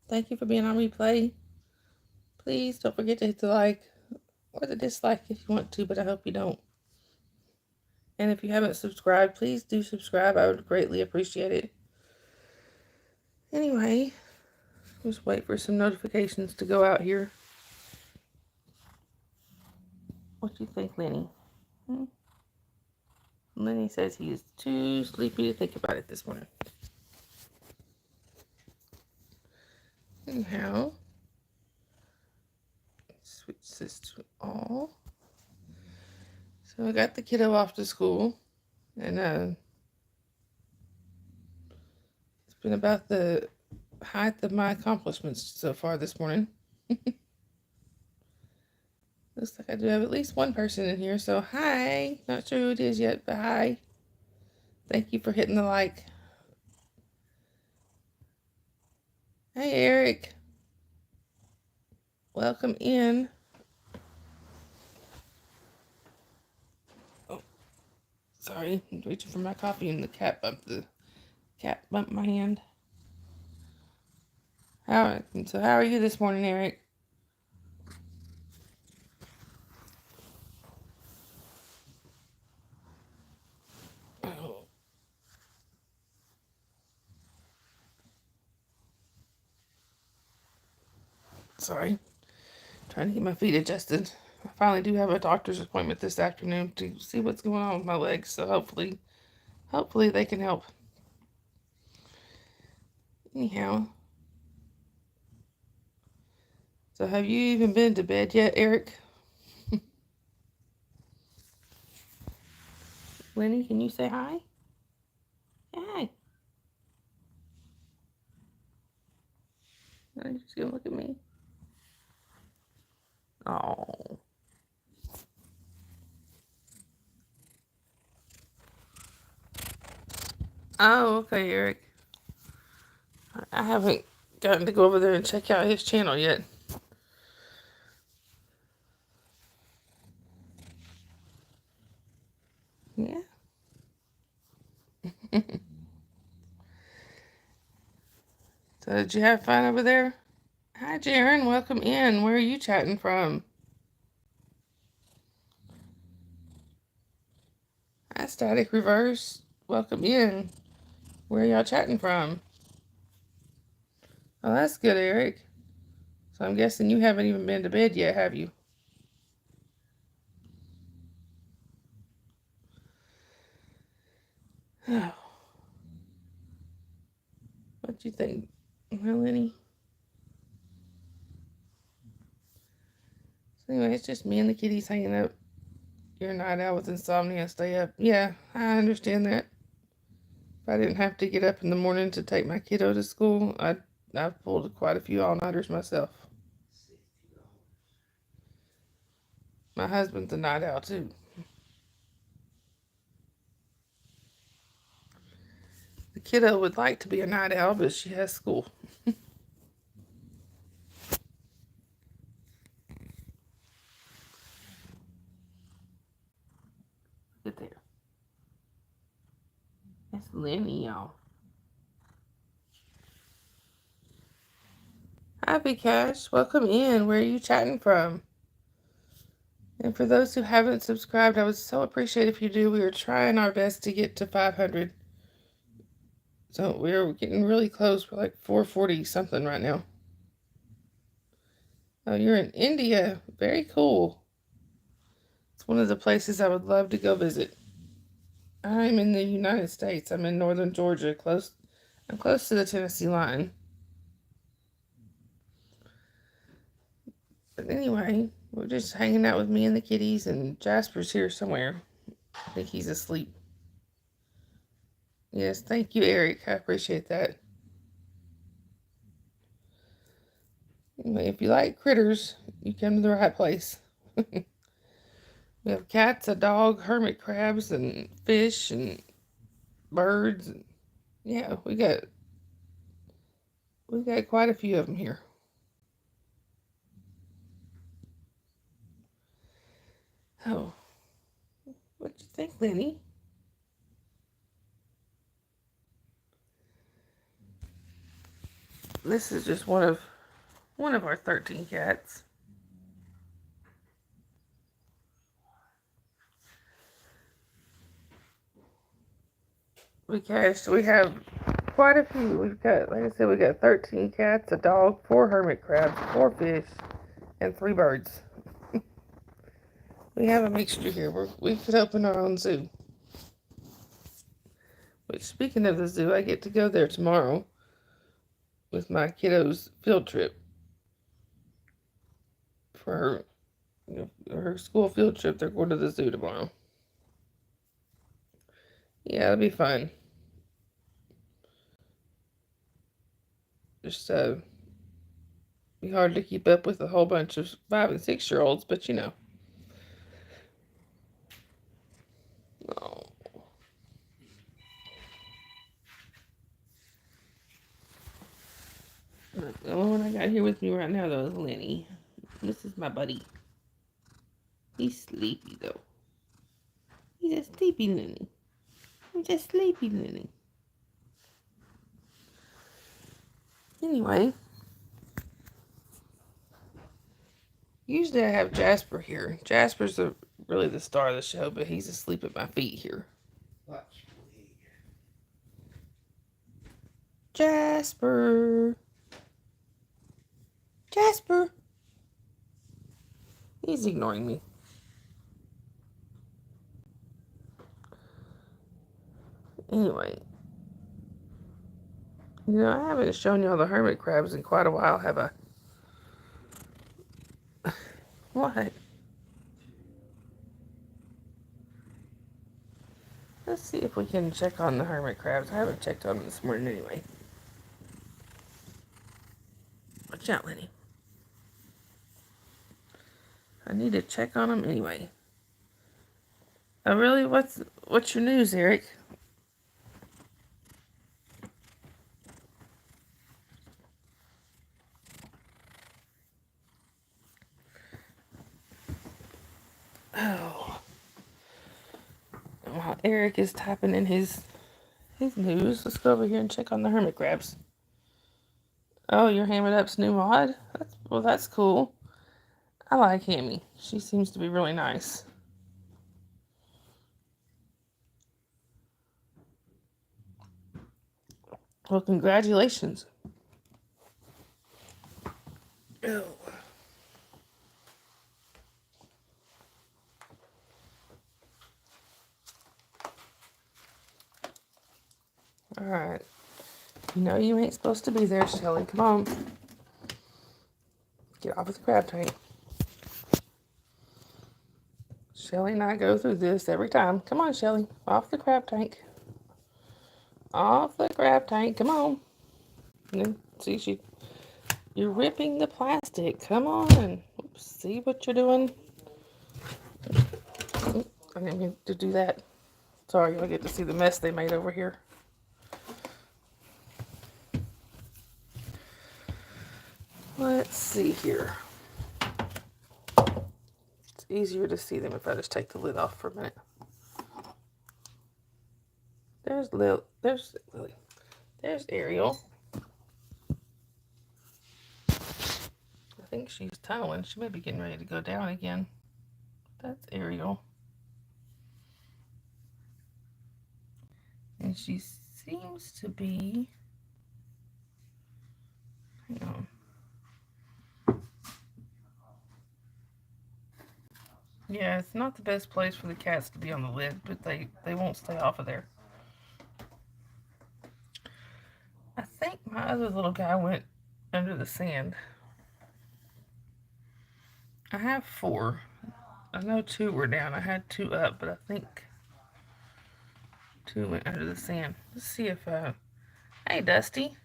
Thank you for being on replay. Please don't forget to hit the like or the dislike if you want to, but I hope you don't. And if you haven't subscribed, please do subscribe. I would greatly appreciate it. Anyway, just wait for some notifications to go out here. What do you think, Lenny? Lenny says he is too sleepy to think about it this morning. Anyhow, switch this to all. So I got the kiddo off to school, and it's been about the height of my accomplishments so far this morning. Looks like I do have at least one person in here, so hi. Not sure who it is yet, but hi. Thank you for hitting the like. Hey, Eric. Welcome in. Oh, sorry. I'm reaching for my coffee and the cat bumped my hand. How are you this morning, Eric? Oh. Sorry. Trying to get my feet adjusted. I finally do have a doctor's appointment this afternoon to see what's going on with my legs, so hopefully they can help. Anyhow. So have you even been to bed yet, Eric? Lenny, can you say hi? Hi. Are you just gonna look at me? Oh. Oh, okay, Eric. I haven't gotten to go over there and check out his channel yet. Yeah. So did you have fun over there? Hi, Jaren. Welcome in. Where are you chatting from? Hi, Static Reverse. Welcome in. Where are y'all chatting from? Oh, that's good, Eric. So I'm guessing you haven't even been to bed yet, have you? Oh. What you think, Lenny? So anyway, it's just me and the kitties hanging out. You're a night owl with insomnia. Stay up. Yeah, I understand that. If I didn't have to get up in the morning to take my kiddo to school, I've pulled quite a few all-nighters myself. My husband's a night owl too. The kiddo would like to be a night owl, but she has school. Get there. That's Lenny, y'all. Hi, Big Cash. Welcome in. Where are you chatting from? And for those who haven't subscribed, I would so appreciate if you do. We are trying our best to get to 500. So we're getting really close. We're like 440 something right now. Oh, you're in India. Very cool. It's one of the places I would love to go visit. I'm in the United States. I'm in northern Georgia, I'm close to the Tennessee line. But anyway, we're just hanging out with me and the kitties, and Jasper's here somewhere. I think he's asleep. Yes, thank you, Eric. I appreciate that. Anyway, if you like critters, you come to the right place. We have cats, a dog, hermit crabs, and fish, and birds. And yeah, we got quite a few of them here. Oh, what do you think, Lenny? This is just one of our 13 cats. We have quite a few. We've got, like I said, we got 13 cats, a dog, 4 hermit crabs, 4 fish, and 3 birds. We have a mixture here. We could open our own zoo. Which, speaking of the zoo, I get to go there tomorrow with my kiddos' field trip for her school field trip. They're going to the zoo tomorrow. Yeah, it'll be fun. Just be hard to keep up with a whole bunch of 5 and 6-year-olds, but you know. Oh. The only one I got here with me right now, though, is Lenny. This is my buddy. He's sleepy, though. He's a sleepy Lenny. He's a sleepy Lenny. Anyway. Usually I have Jasper here. Jasper's really the star of the show, but he's asleep at my feet here. Jasper. Jasper. He's ignoring me. Anyway. You know, I haven't shown y'all the hermit crabs in quite a while, have I? What? Let's see if we can check on the hermit crabs. I haven't checked on them this morning anyway. Watch out, Lenny. I need to check on them anyway. Oh, really? What's your news, Eric? Oh. While Eric is typing in his news, let's go over here and check on the hermit crabs. Oh, you're Hammer Up's new mod? That's cool. I like Hammy. She seems to be really nice. Well, congratulations. Oh. Alright. You know you ain't supposed to be there, Shelly. Come on. Get off of the crab tank. Shelly and I go through this every time. Come on, Shelly. Off the crab tank. Off the crab tank. Come on. And then, see, you're ripping the plastic. Come on. Oops, see what you're doing? I didn't mean to do that. Sorry, I get to see the mess they made over here. Let's see here. It's easier to see them if I just take the lid off for a minute. There's Lily. There's Ariel. I think she's tunneling. She may be getting ready to go down again. That's Ariel. And she seems to be... Hang on. Yeah, it's not the best place for the cats to be on the lid, but they won't stay off of there. I think my other little guy went under the sand. I have 4. I know 2 were down. I had 2 up, but I think 2 went under the sand. Let's see if, hey, Dusty.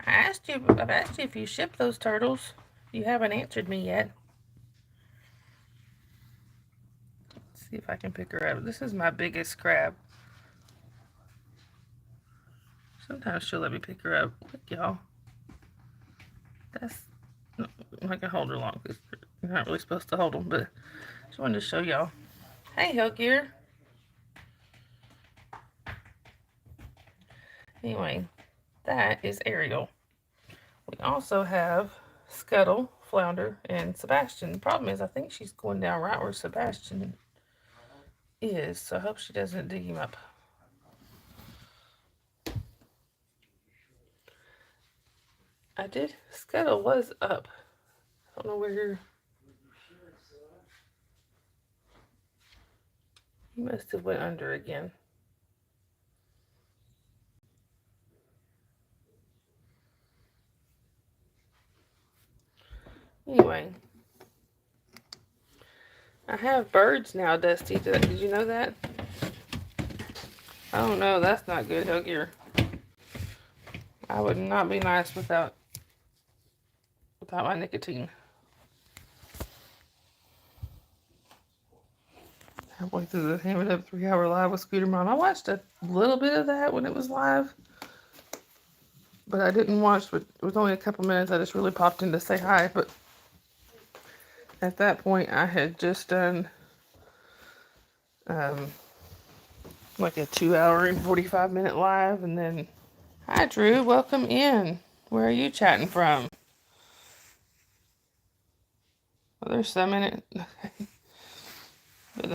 I've asked you if you shipped those turtles. You haven't answered me yet. Let's see if I can pick her up. This is my biggest crab. Sometimes she'll let me pick her up. Look, y'all. No, I can hold her long because you're not really supposed to hold them, but just wanted to show y'all. Hey, Hellgear. Anyway, That is Ariel. We also have Scuttle, Flounder, and Sebastian. The problem is I think she's going down right where Sebastian is, so I hope she doesn't dig him up. Scuttle was up. I don't know where he must have went under again. Anyway, I have birds now, Dusty. Did you know that? I don't know. That's not good, Huggier. I would not be nice without my nicotine. Halfway through the Ham It Up 3-hour live with Scooter Mom. I watched a little bit of that when it was live, but I didn't watch. But it was only a couple minutes. I just really popped in to say hi. But at that point, I had just done like a 2-hour and 45-minute live, and then hi Drew, welcome in. Where are you chatting from? Well, there's some in it. But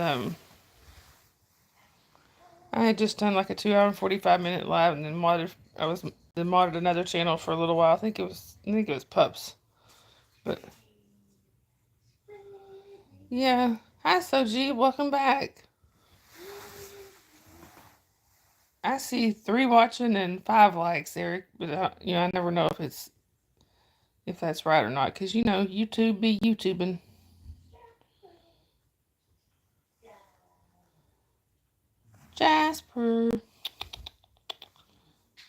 I had just done like a 2-hour and 45-minute live, and then modded another channel for a little while. I think it was Pups. But yeah, hi Soji, welcome back. I see 3 watching and 5 likes, Eric, but I never know if that's right or not, because YouTube be YouTubing. Jasper. I'm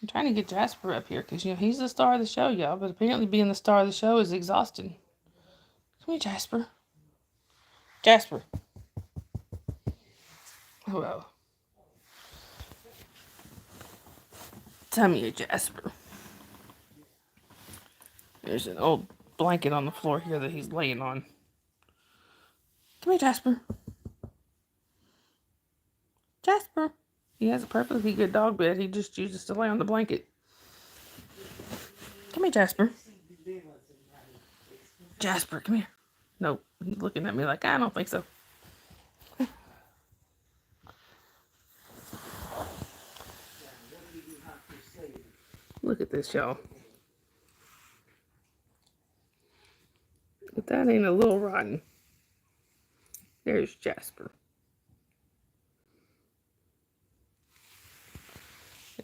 trying to get Jasper up here because he's the star of the show, y'all. But apparently, being the star of the show is exhausting. Come here, Jasper. Jasper. Hello. Come here, Jasper. There's an old blanket on the floor here that he's laying on. Come here, Jasper. Jasper. He has a perfectly good dog bed. He just chooses to lay on the blanket. Come here, Jasper. Jasper, come here. Nope. He's looking at me like, I don't think so. Look at this, y'all. If that ain't a little rotten. There's Jasper.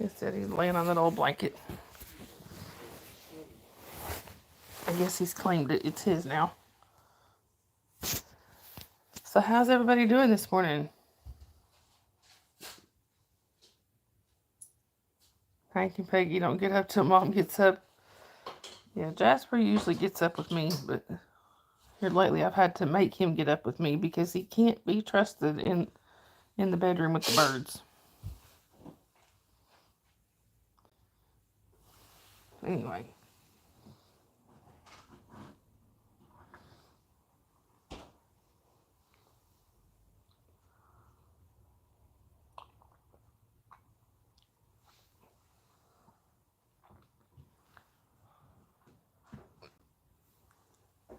Instead, he's laying on that old blanket. I guess he's claimed it. It's his now. So how's everybody doing this morning? Hank and Peggy don't get up till Mom gets up. Yeah, Jasper usually gets up with me, but here lately I've had to make him get up with me because he can't be trusted in the bedroom with the birds. Anyway.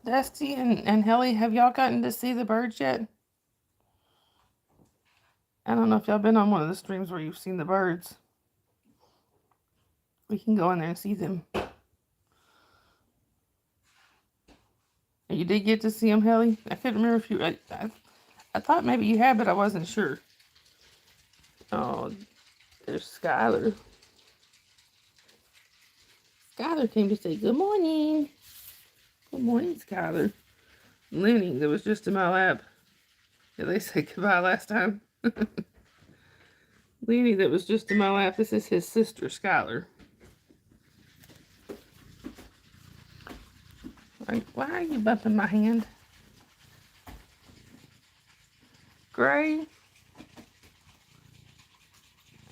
Dusty and Helly, have y'all gotten to see the birds yet? I don't know if y'all been on one of the streams where you've seen the birds. We can go in there and see them. You did get to see them, Helly? I couldn't remember if you... I thought maybe you had, but I wasn't sure. Oh, there's Skylar. Skylar came to say good morning. Good morning, Skylar. Lenny, that was just in my lap. Did they say goodbye last time? Lenny, that was just in my lap. This is his sister, Skylar. Like, why are you bumping my hand? Gray?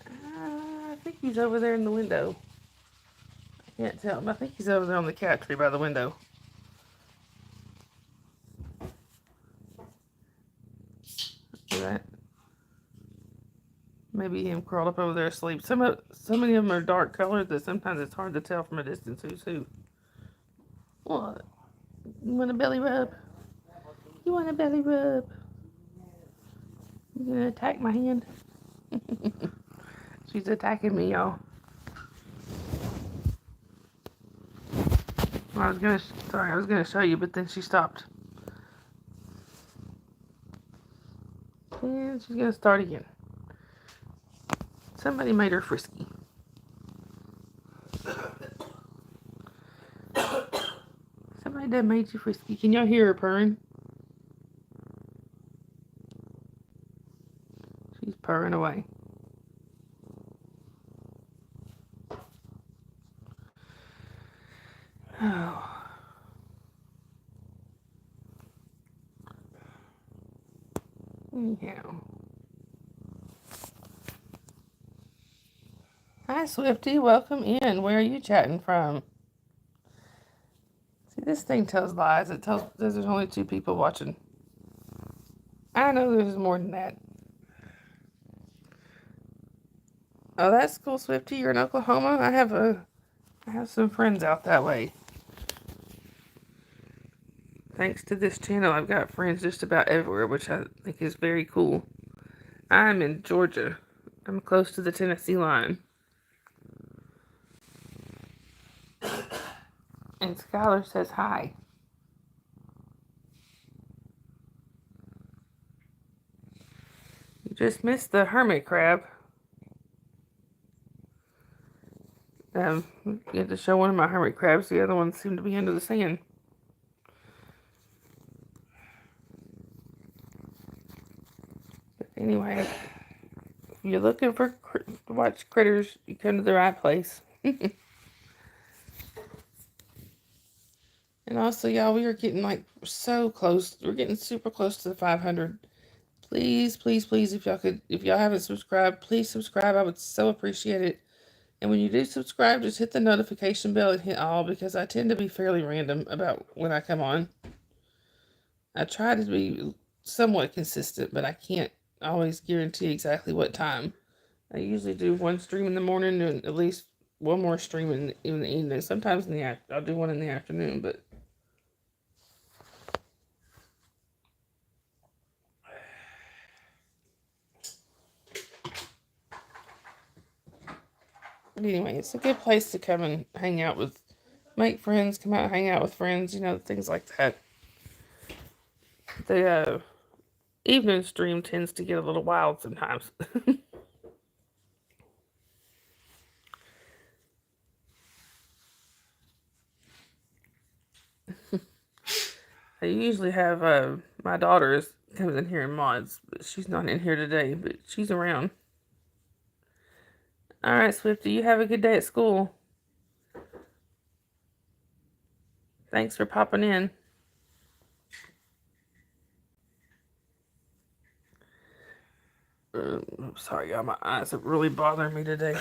I think he's over there in the window. I can't tell him. I think he's over there on the cat tree by the window. See that? maybe him curled up over there asleep. So many of them are dark colored that sometimes it's hard to tell from a distance who's who. What? You want a belly rub? You want a belly rub? You gonna attack my hand? She's attacking me, y'all. I was gonna show you, but then she stopped. And she's gonna start again. Somebody made her frisky. Somebody done made you frisky. Can y'all hear her purring? She's purring away. Oh. Anyhow. Hi, Swifty. Welcome in. Where are you chatting from? See, this thing tells lies. It says there's only 2 people watching. I know there's more than that. Oh, that's cool, Swifty. You're in Oklahoma? I have some friends out that way. Thanks to this channel, I've got friends just about everywhere, which I think is very cool. I'm in Georgia. I'm close to the Tennessee line. And Skylar says hi. You just missed the hermit crab. You had to show one of my hermit crabs. The other ones seem to be under the sand. But anyway, if you're looking for to watch critters, you come to the right place. And also, y'all, we are getting like so close. We're getting super close to the 500. Please, please, please, if y'all haven't subscribed, please subscribe. I would so appreciate it. And when you do subscribe, just hit the notification bell and hit all, because I tend to be fairly random about when I come on. I try to be somewhat consistent, but I can't always guarantee exactly what time. I usually do one stream in the morning and at least one more stream in the evening. Sometimes I'll do one in the afternoon, but anyway, it's a good place to come and hang out with, make friends, come out, hang out with friends, things like that. The evening stream tends to get a little wild sometimes. I usually have my daughter comes in here and mods, but she's not in here today, but she's around. All right, Swifty, you have a good day at school. Thanks for popping in. I'm sorry, y'all. My eyes are really bothering me today.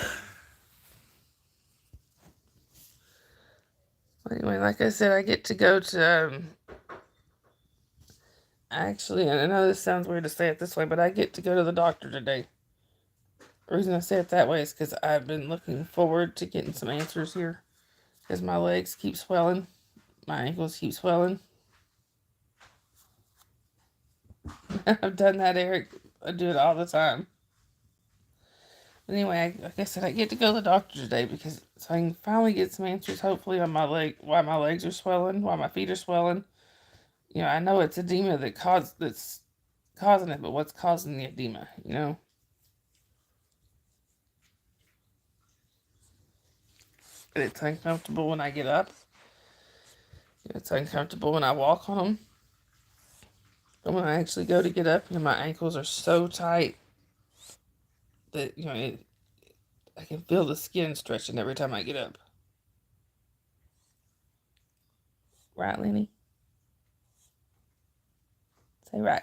Anyway, like I said, I get to go to... actually, I know this sounds weird to say it this way, but I get to go to the doctor today. The reason I say it that way is because I've been looking forward to getting some answers here. Because my legs keep swelling. My ankles keep swelling. I've done that, Eric. I do it all the time. Anyway, like I said, I get to go to the doctor today so I can finally get some answers, hopefully, on why my legs are swelling, why my feet are swelling. I know it's edema that's causing it, but what's causing the edema, And it's uncomfortable when I get up. It's uncomfortable when I walk on them. But when I actually go to get up, my ankles are so tight that, I can feel the skin stretching every time I get up. Right, Lenny? Say right.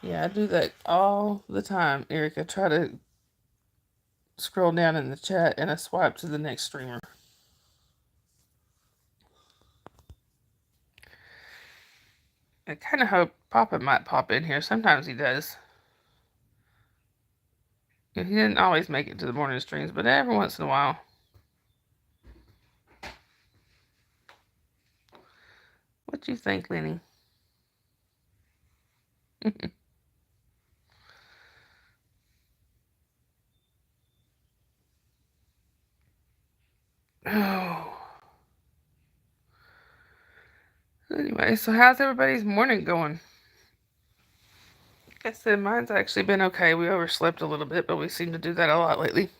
Yeah, I do that all the time, Eric. I try to scroll down in the chat and I swipe to the next streamer. I kind of hope Papa might pop in here. Sometimes he does. He didn't always make it to the morning streams, but every once in a while. What you think, Lenny? Oh. Anyway, so how's everybody's morning going? Like I said, mine's actually been okay. We overslept a little bit, but we seem to do that a lot lately.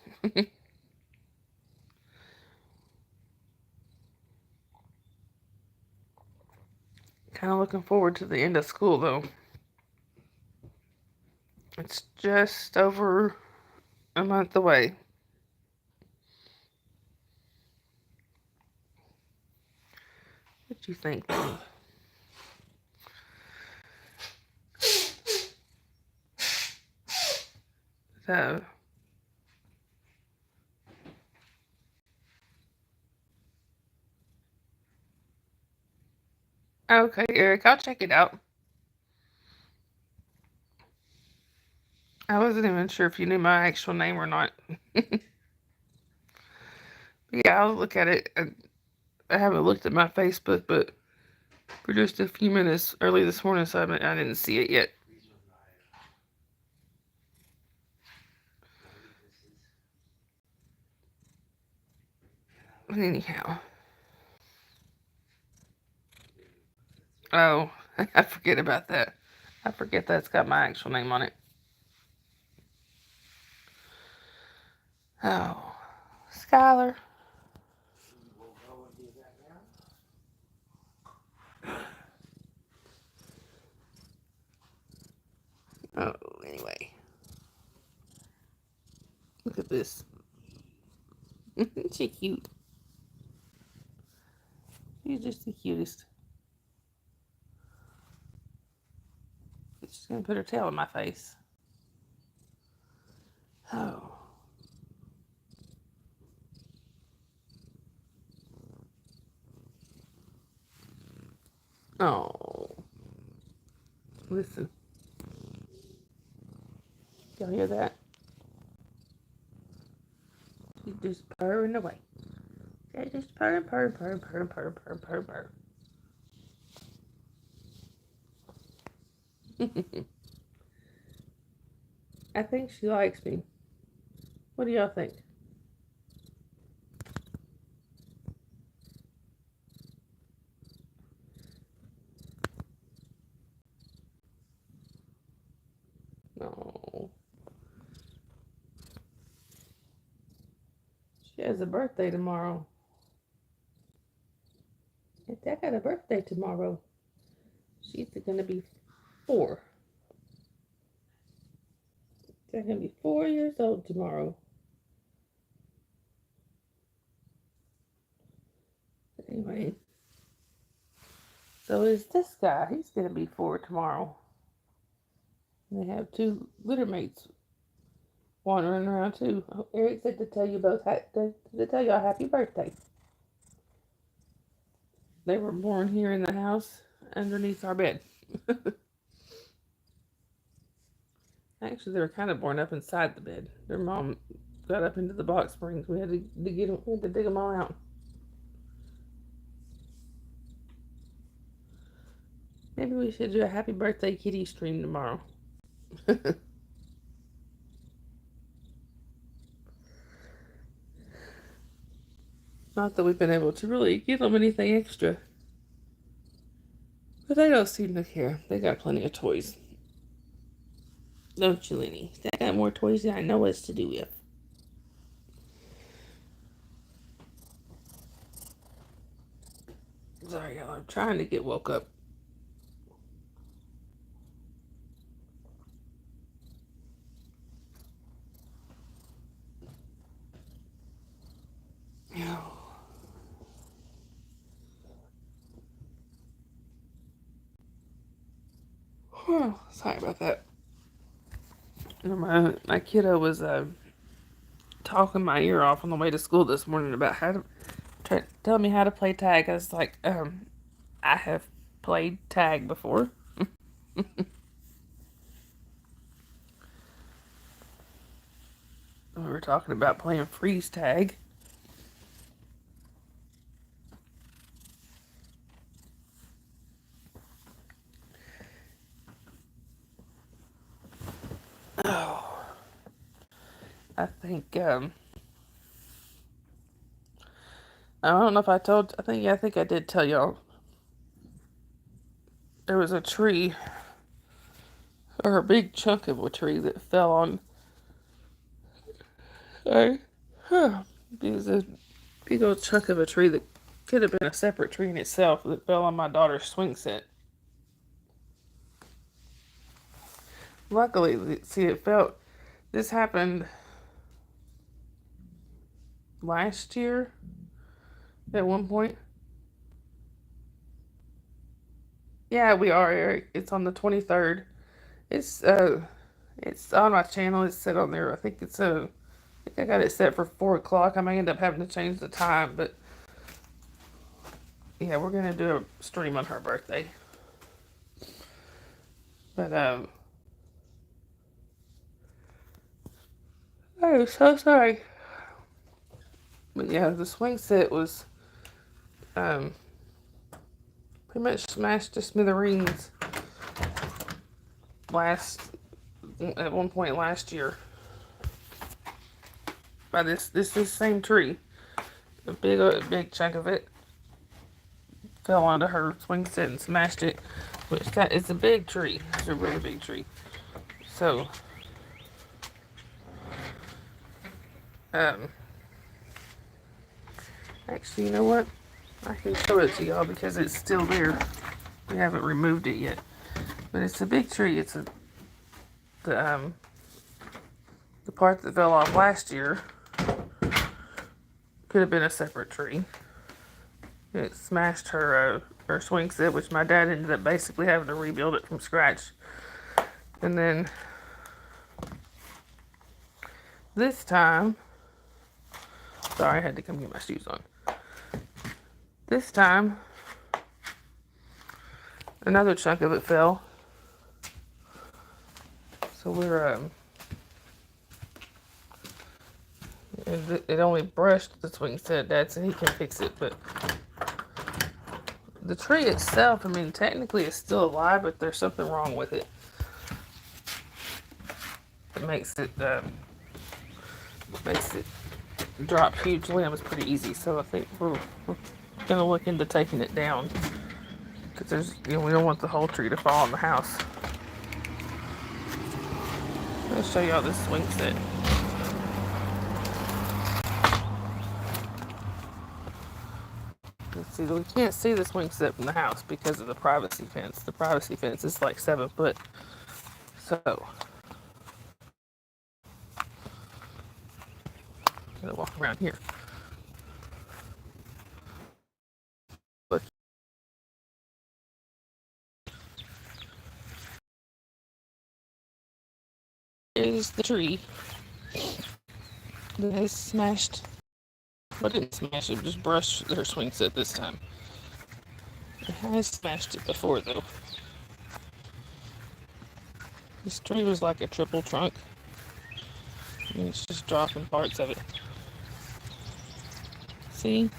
Kind of looking forward to the end of school, though. It's just over a month away. What you think, Lenny? So, okay, Eric, I'll check it out. I wasn't even sure if you knew my actual name or not. Yeah, I'll look at it. I haven't looked at my Facebook, but for just a few minutes early this morning, so I didn't see it yet. But anyhow. Oh, I forget about that. I forget that's got my actual name on it. Oh, Skylar. Oh, anyway. Look at this. She's cute. She's just the cutest. She's gonna put her tail in my face. Oh. Oh. Listen. Y'all hear that? She's just purring away. She's just purring. I think she likes me. What do y'all think? No. She has a birthday tomorrow. I got a birthday tomorrow. She's gonna be 4. She's gonna be 4 years old tomorrow. Anyway, so is this guy. He's gonna be 4 tomorrow. They have 2 litter mates wandering around too. Oh, Eric said to tell you both to tell y'all happy birthday. They were born here in the house underneath our bed. Actually, they were kind of born up inside the bed. Their mom got up into the box springs. We had to get them, we had to dig them all out. Maybe we should do a happy birthday kitty stream tomorrow. Not that we've been able to really give them anything extra. But they don't seem to care. They got plenty of toys. Don't you, Lenny? They got more toys than I know what to do with. Sorry, y'all. I'm trying to get woke up. Sorry about that. My kiddo was talking my ear off on the way to school this morning about how to tell me how to play tag. I was like, I have played tag before. We were talking about playing freeze tag. Oh, I think I don't know if I told. I think I did tell y'all. There was a tree, or a big chunk of a tree that fell on. Sorry. It was a big old chunk of a tree that could have been a separate tree in itself that fell on my daughter's swing set. Luckily, see, this happened last year at one point. Yeah, we are, Eric. It's on the 23rd. It's it's on my channel. It's set on there. I think I got it set for 4 o'clock. I may end up having to change the time, but yeah, we're gonna do a stream on her birthday. But I'm so sorry. But yeah, the swing set was um pretty much smashed to smithereens at one point last year by this same tree. A big chunk of it fell onto her swing set and smashed it. It's a big tree. It's a really big tree. So actually, you know what? I can show it to y'all because it's still there. We haven't removed it yet. But it's a big tree. It's the part that fell off last year could have been a separate tree. It smashed her swing set, which my dad ended up basically having to rebuild it from scratch. And then this time, sorry, I had to come get my shoes on. This time, another chunk of it fell. So we're it only brushed the swing set. Dad said he can fix it, but the tree itself, I mean, technically it's still alive, but there's something wrong with it. It makes it drop huge limbs pretty easy. So I think we're gonna look into taking it down because we don't want the whole tree to fall on the house. I'll show y'all this swing set. Let's see, we can't see the swing set from the house because of the privacy fence. The privacy fence is like 7 foot. So, I'm gonna walk around here. But here's the tree that has smashed. Well, didn't smash it, just brushed her swing set this time. It has smashed it before, though. This tree was like a triple trunk. And it's just dropping parts of it. See?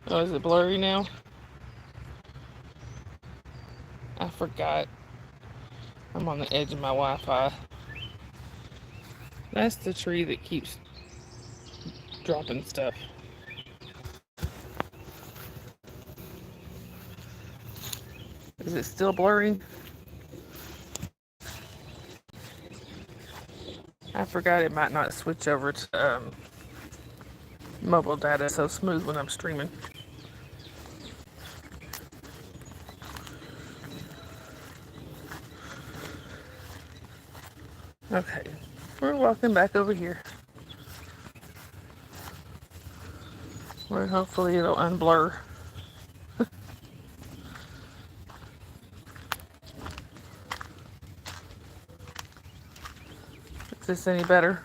Oh, is it blurry now? I forgot. I'm on the edge of my Wi-Fi. That's the tree that keeps dropping stuff. Is it still blurry? I forgot it might not switch over to mobile data so smooth when I'm streaming. Okay, we're walking back over here. Where hopefully it'll unblur. Is this any better?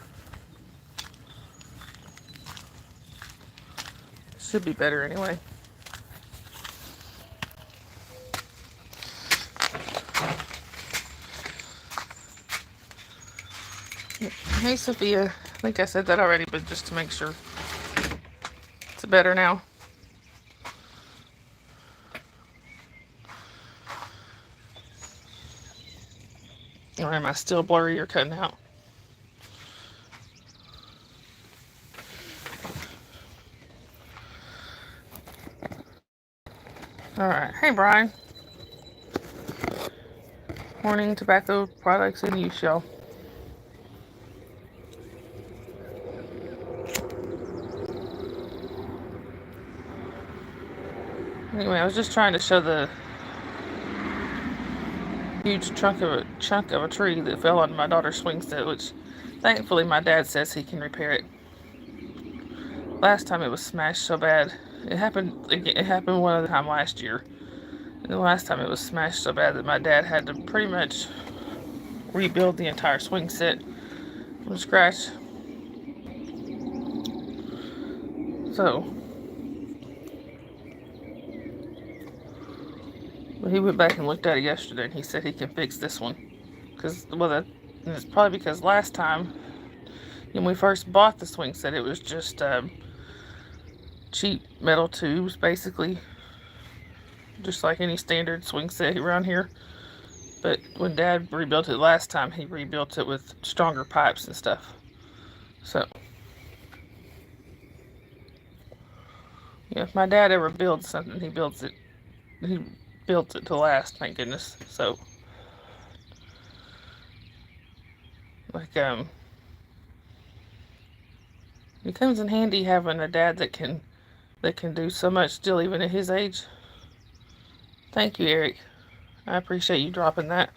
Should be better anyway. Hey, Sophia. I think I said that already, but just to make sure. It's better now. Or am I still blurry or cutting out? Alright. Hey, Brian. Morning tobacco products and use, y'all. Anyway, I was just trying to show the huge chunk of a tree that fell on my daughter's swing set, which thankfully my dad says he can repair it. Last time it was smashed so bad. It happened one other time last year. And the last time it was smashed so bad that my dad had to pretty much rebuild the entire swing set from scratch. So, but he went back and looked at it yesterday, and he said he can fix this one. And it's probably because last time, when we first bought the swing set, it was just cheap metal tubes, basically, just like any standard swing set around here. But when Dad rebuilt it last time, he rebuilt it with stronger pipes and stuff. So, yeah, if my dad ever builds something, he built it to last, thank goodness. So, like, it comes in handy having a dad that can do so much still, even at his age. Thank you, Eric. I appreciate you dropping that.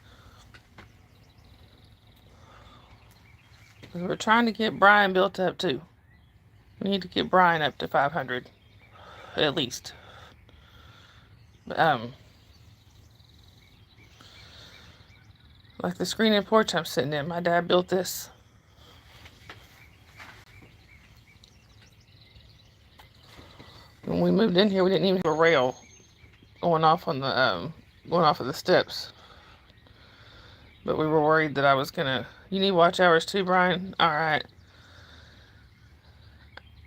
We're trying to get Brian built up too. We need to get Brian up to 500, at least. Like the screen and porch I'm sitting in, my dad built this. When we moved in here, we didn't even have a rail going off of the steps. But we were worried that I was gonna. You need watch hours too, Brian? All right.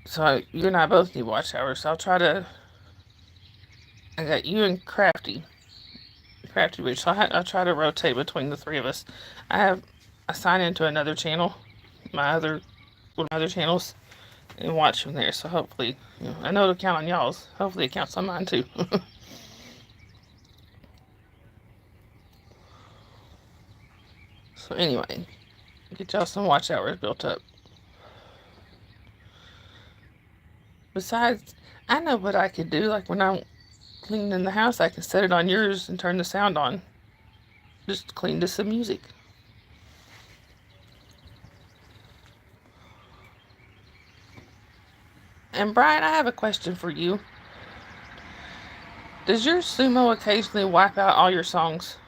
So you and I both need watch hours. So I'll try to. I got you and Crafty Rich. So I'll try to rotate between the three of us. I sign into another channel, one of my other channels, and watch from there. So hopefully, I know it'll count on y'all's. Hopefully it counts on mine too. So anyway, get y'all some watch hours built up. Besides, I know what I could do. Like when I'm cleaning the house, I can set it on yours and turn the sound on. Just clean to some music. And Brian, I have a question for you. Does your Sumo occasionally wipe out all your songs?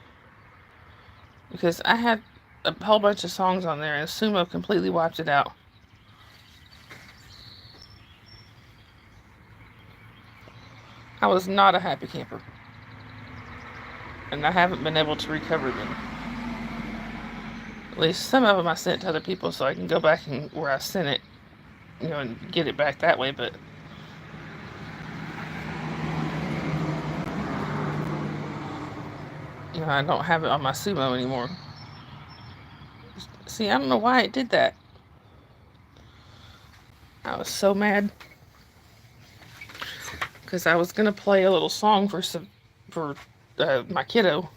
Because I had a whole bunch of songs on there and Sumo completely wiped it out. I was not a happy camper. And I haven't been able to recover them. At least some of them I sent to other people so I can go back and where I sent it, and get it back that way, but I don't have it on my Sumo anymore. See, I don't know why it did that. I was so mad. Because I was going to play a little song for my kiddo.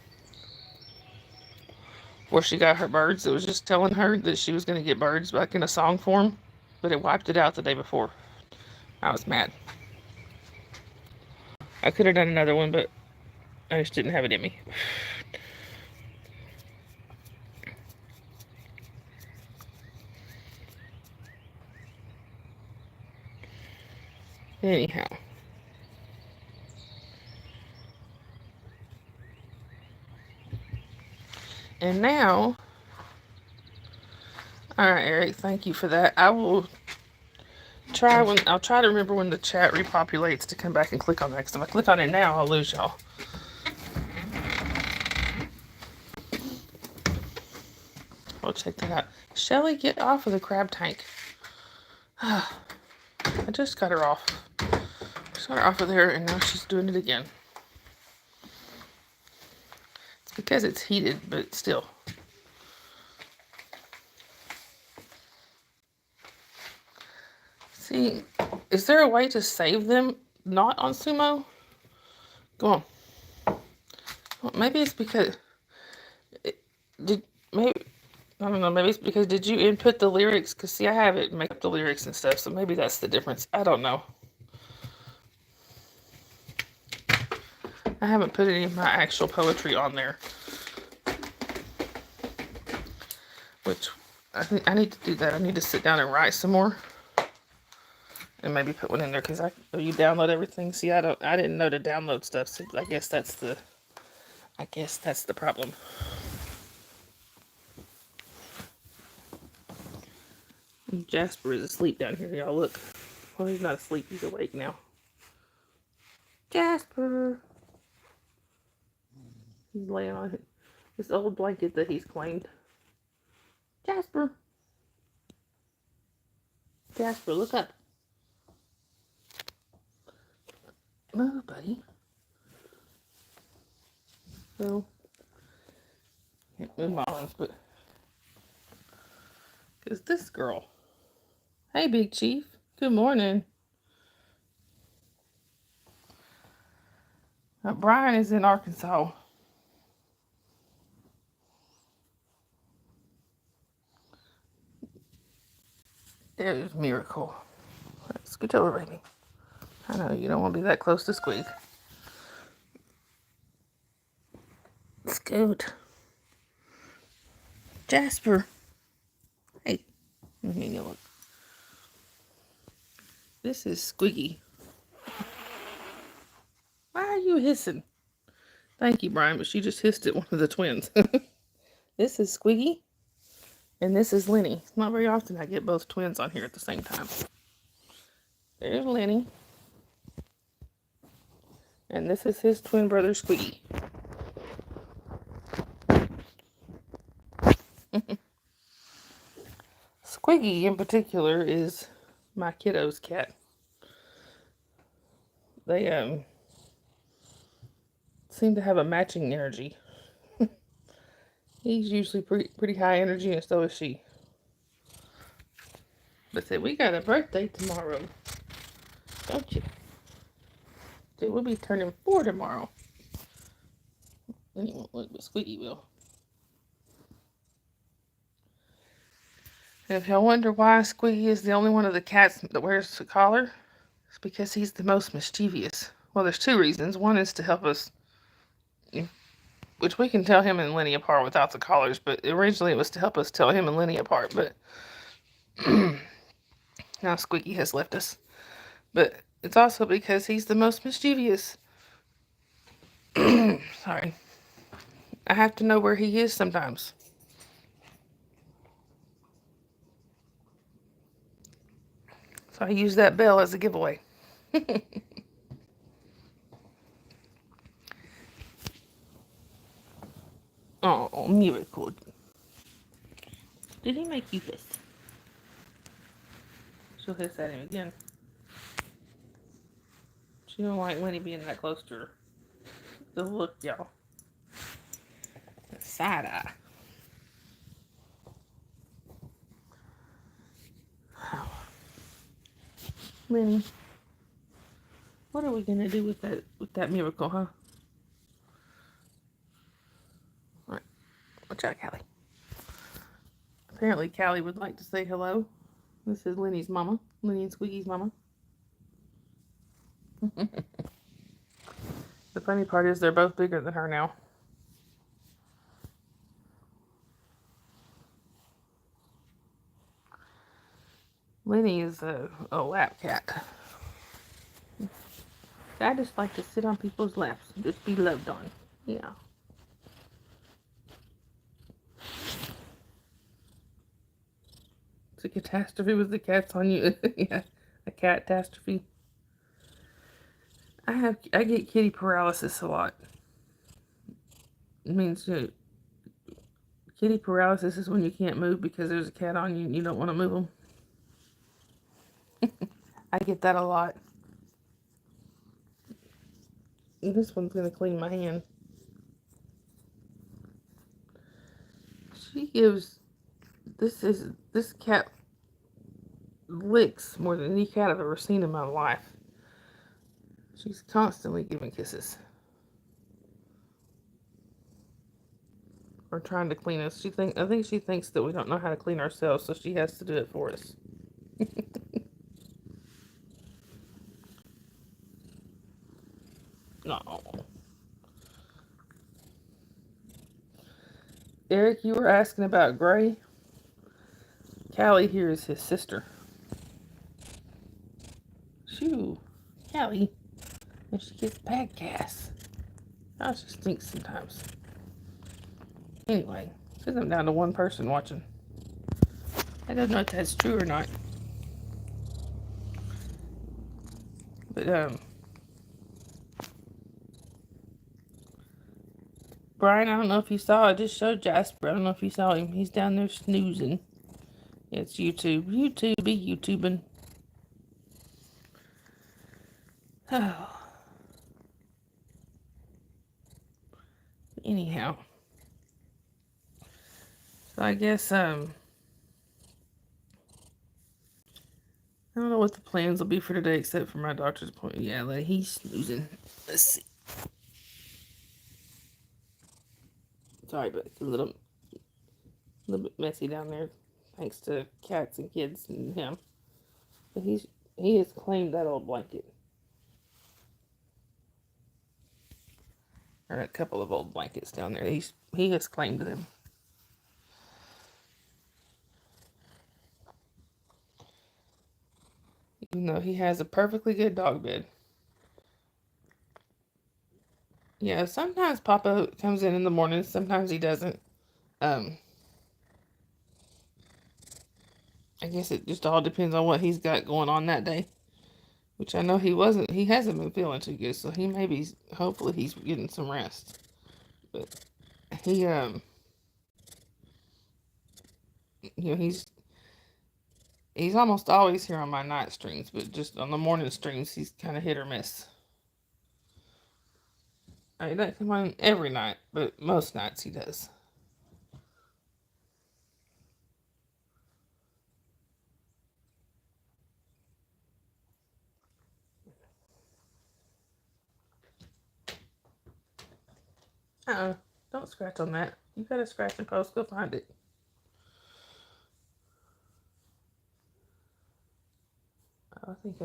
Where she got her birds. It was just telling her that she was going to get birds back in a song form. But it wiped it out the day before. I was mad. I could have done another one, but I just didn't have it in me. Anyhow. And now, alright, Eric, thank you for that. I'll try to remember when the chat repopulates to come back and click on that. Because if I click on it now, I'll lose y'all. We'll check that out. Shelly, get off of the crab tank. I just got her off. Just got her off of there, and now she's doing it again. It's because it's heated, but still. See, is there a way to save them not on Sumo? Go on. Well, maybe it's because maybe I don't know. Maybe it's because did you input the lyrics? Because see, I have it make up the lyrics and stuff, so maybe that's the difference. I don't know. I haven't put any of my actual poetry on there, which I think I need to do that. I need to sit down and write some more, and maybe put one in there because you download everything. See, I didn't know to download stuff. So I guess that's the problem. Jasper is asleep down here, y'all. Look. Well, he's not asleep. He's awake now. Jasper. He's laying on his old blanket that he's claimed. Jasper. Jasper, look up. No, buddy. So, can't move my arms, but because this girl. Hey, Big Chief. Good morning. Brian is in Arkansas. There's Miracle. Let's scoot over, baby. I know you don't want to be that close to Squeak. Scoot. Jasper. Hey. Here you look. This is Squeaky. Why are you hissing? Thank you, Brian, but she just hissed at one of the twins. This is Squeaky, and this is Lenny. It's not very often I get both twins on here at the same time. There's Lenny. And this is his twin brother, Squeaky. Squeaky, in particular, is my kiddo's cat. They seem to have a matching energy. He's usually pretty high energy, and so is she. But say, we got a birthday tomorrow, don't you? So we'll be turning 4 tomorrow. And he won't look, but Squeaky will. And if y'all wonder why Squeaky is the only one of the cats that wears a collar, it's because he's the most mischievous. Well, there's 2 reasons. One is to help us, which we can tell him and Lenny apart without the collars, but originally it was to help us tell him and Lenny apart, but now Squeaky has left us. But it's also because he's the most mischievous. Sorry. I have to know where he is sometimes. So I use that bell as a giveaway. Oh, Miracle. Did he make you hiss? She'll hiss at him again. She don't like Lenny being that close to her. The look, y'all. The side eye. Lenny, what are we gonna do with that Miracle, huh? All right, watch out, Callie. Apparently, Callie would like to say hello. This is Lenny's mama, Lenny and Squeaky's mama. The funny part is they're both bigger than her now. Lenny is a lap cat. I just like to sit on people's laps and just be loved on. Yeah. It's a catastrophe with the cats on you. Yeah, a catastrophe. I get kitty paralysis a lot. It means Kitty paralysis is when you can't move because there's a cat on you and you don't want to move them. I get that a lot. This one's going to clean my hand. She gives... This cat licks more than any cat I've ever seen in my life. She's constantly giving kisses. Or trying to clean us. I think she thinks that we don't know how to clean ourselves, so she has to do it for us. No. Eric, you were asking about Gray. Callie here is his sister. Shoo, Callie. And she gets bad gas. I just think sometimes. Anyway, since I'm down to one person watching. I don't know if that's true or not. But, Brian, I don't know if you saw, I just showed Jasper. I don't know if you saw him. He's down there snoozing. It's YouTube. YouTube be YouTubing. Oh. Anyhow. So I guess, I don't know what the plans will be for today except for my doctor's appointment. Yeah, like he's snoozing. Let's see. Sorry, but it's a little bit messy down there, thanks to cats and kids and him. But he has claimed that old blanket. Or a couple of old blankets down there. He has claimed them. Even though he has a perfectly good dog bed. Yeah, sometimes Papa comes in the morning, sometimes he doesn't. I guess it just all depends on what he's got going on that day. Which I know he hasn't been feeling too good, so hopefully he's getting some rest. But he, he's almost always here on my night streams, but just on the morning streams, he's kind of hit or miss. He doesn't come on every night, but most nights he does. Don't scratch on that. You got a scratch and post, go find it. I think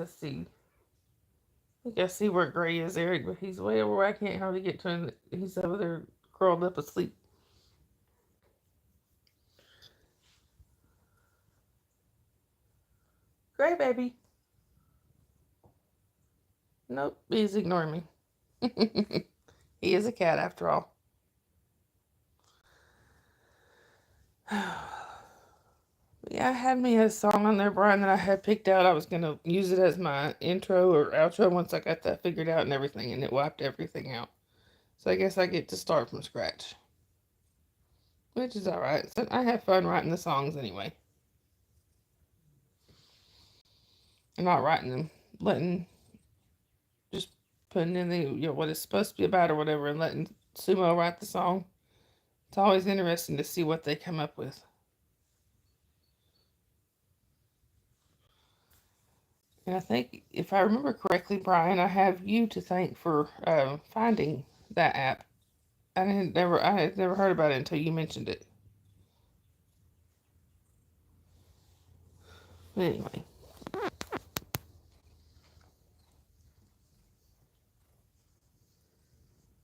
I see where Gray is, Eric, but he's way over where I can't hardly get to him. He's over there curled up asleep. Gray, baby. Nope, he's ignoring me. He is a cat after all. Yeah, I had me a song on there, Brian, that I had picked out. I was going to use it as my intro or outro once I got that figured out and everything, and it wiped everything out. So I guess I get to start from scratch. Which is alright. So I have fun writing the songs anyway. I'm not writing them, just putting in the, what it's supposed to be about or whatever, and letting Sumo write the song. It's always interesting to see what they come up with. And I think, if I remember correctly, Brian, I have you to thank for finding that app. I had never heard about it until you mentioned it. But anyway.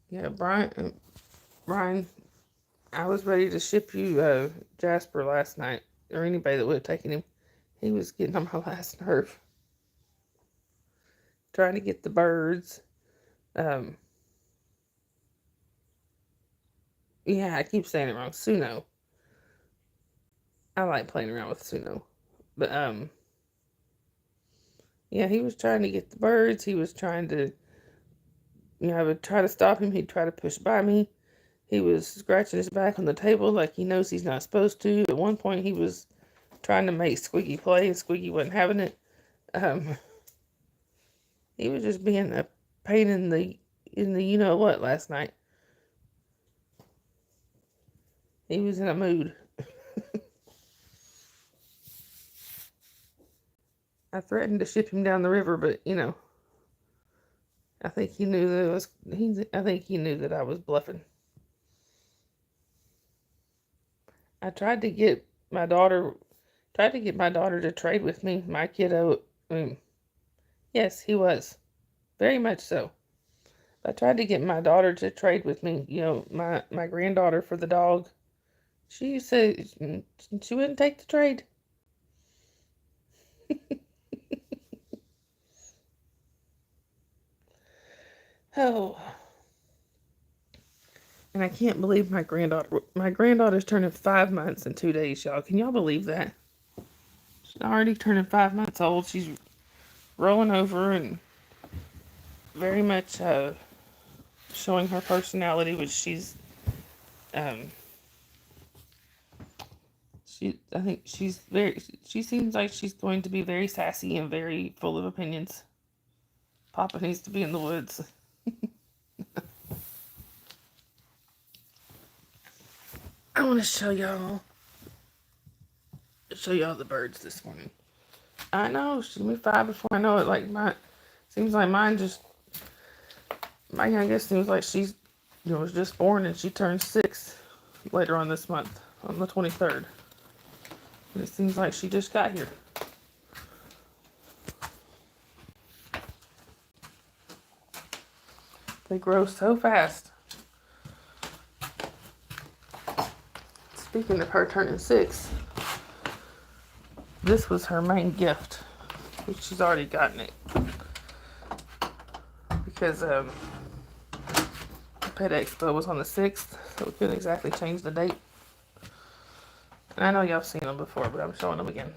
Yeah, Brian, I was ready to ship you Jasper last night, or anybody that would have taken him. He was getting on my last nerve. Trying to get the birds. Yeah, I keep saying it wrong. Suno. I like playing around with Suno. But, yeah, he was trying to get the birds. He was trying to, I would try to stop him. He'd try to push by me. He was scratching his back on the table like he knows he's not supposed to. At one point, he was trying to make Squeaky play, and Squeaky wasn't having it. He was just being a pain in the you know what last night. He was in a mood. I threatened to ship him down the river, but I think he knew that I think he knew that I was bluffing. I tried to get my daughter to trade with me. My kiddo, yes, he was. Very much so. I tried to get my daughter to trade with me, my granddaughter for the dog. She said she wouldn't take the trade. Oh. And I can't believe my granddaughter's turning 5 months in 2 days, y'all. Can y'all believe that? She's already turning 5 months old. She's rolling over and very much showing her personality, which she seems like she's going to be very sassy and very full of opinions. Papa needs to be in the woods. I want to show y'all the birds this morning. I know, she's gonna be 5 before I know it. Seems like my youngest seems like she's, was just born, and she turns 6 later on this month, on the 23rd. And it seems like she just got here. They grow so fast. Speaking of her turning 6, this was her main gift, which she's already gotten it. Because the Pet Expo was on the 6th, so we couldn't exactly change the date. And I know y'all have seen them before, but I'm showing them again.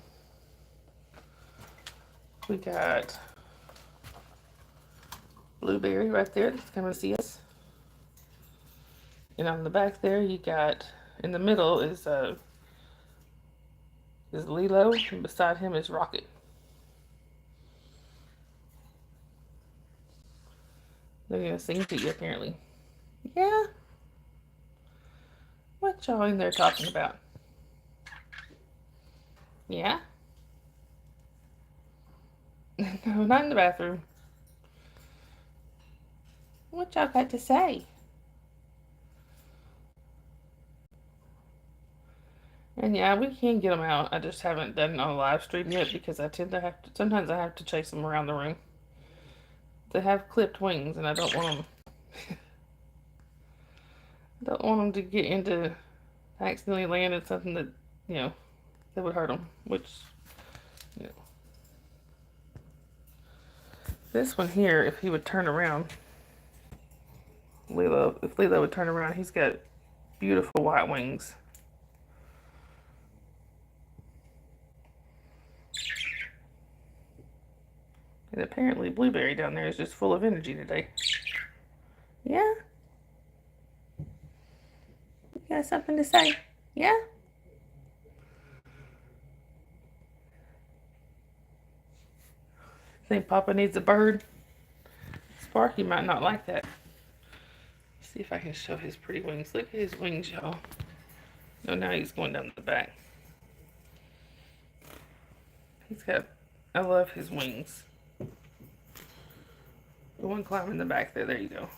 We got Blueberry right there that's coming to see us. And on the back there, you got, in the middle is Lilo, and beside him is Rocket. They're gonna sing to you, apparently. Yeah? What y'all in there talking about? Yeah? No, not in the bathroom. What y'all got to say? And yeah, we can get them out. I just haven't done it on a live stream yet because sometimes I have to chase them around the room. They have clipped wings, and I don't want them to get into accidentally land in something that, that would hurt them, which, This one here, if he would turn around, if Lilo would turn around, he's got beautiful white wings. And apparently Blueberry down there is just full of energy today. Yeah? You got something to say? Yeah? Think Papa needs a bird? Sparky might not like that. Let's see if I can show his pretty wings. Look at his wings, y'all. No, now he's going down the back. I love his wings. The one climbing the back there you go.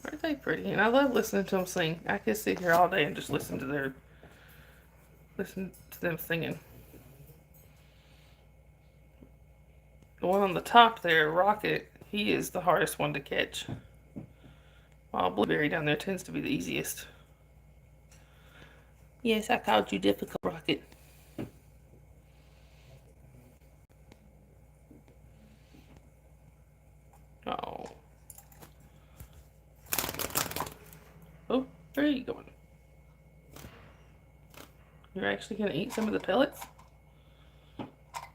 Aren't they pretty? And I love listening to them sing. I could sit here all day and just listen to them singing. The one on the top there, Rocket, he is the hardest one to catch. While Blueberry down there tends to be the easiest. Yes, I called you difficult, Rocket. Oh. Oh, where are you going? You're actually going to eat some of the pellets?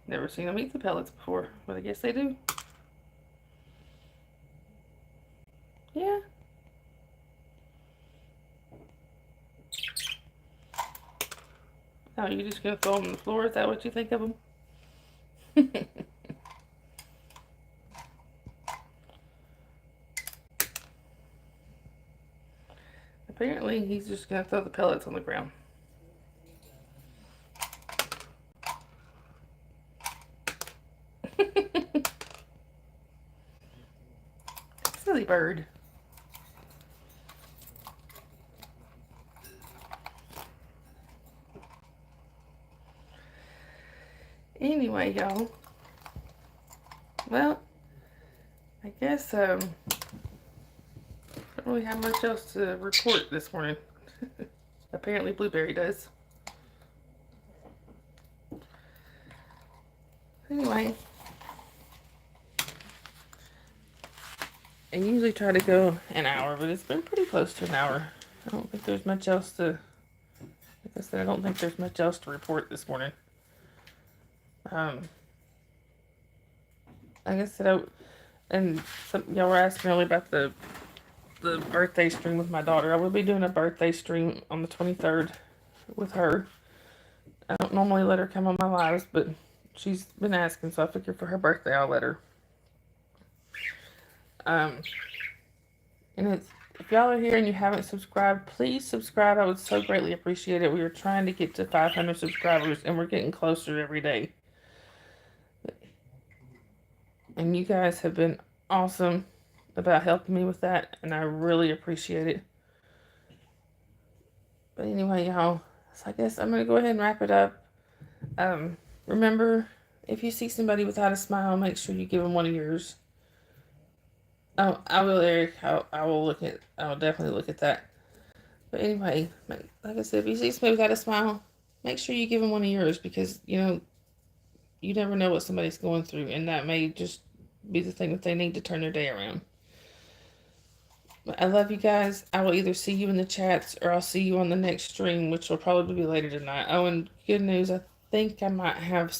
Never seen them eat the pellets before, but I guess they do. Oh, you just gonna throw them on the floor? Is that what you think of them? Apparently, he's just gonna throw the pellets on the ground. Silly bird. Anyway, y'all. Well, I guess don't really have much else to report this morning. Apparently, Blueberry does. Anyway, I usually try to go an hour, but it's been pretty close to an hour. I don't think there's much else to. Like I said, I don't think there's much else to report this morning. Like I said, and y'all were asking earlier about the birthday stream with my daughter. I will be doing a birthday stream on the 23rd with her. I don't normally let her come on my lives, but she's been asking, so I figure for her birthday I'll let her. And if y'all are here and you haven't subscribed, please subscribe. I would so greatly appreciate it. We are trying to get to 500 subscribers, and we're getting closer every day. And you guys have been awesome about helping me with that, and I really appreciate it. But anyway, y'all, so I guess I'm going to go ahead and wrap it up. Remember, if you see somebody without a smile, make sure you give them one of yours. Oh, I will, Eric. I will definitely look at that. But anyway, like I said, if you see somebody without a smile, make sure you give them one of yours, because, you never know what somebody's going through, and that may just be the thing that they need to turn their day around. But I love you guys. I will either see you in the chats or I'll see you on the next stream, which will probably be later tonight. Oh, and good news, I think I might have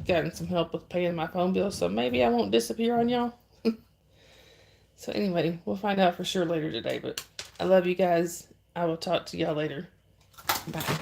gotten some help with paying my phone bill, so maybe I won't disappear on y'all. So anyway, we'll find out for sure later today, but I love you guys. I will talk to y'all later. Bye.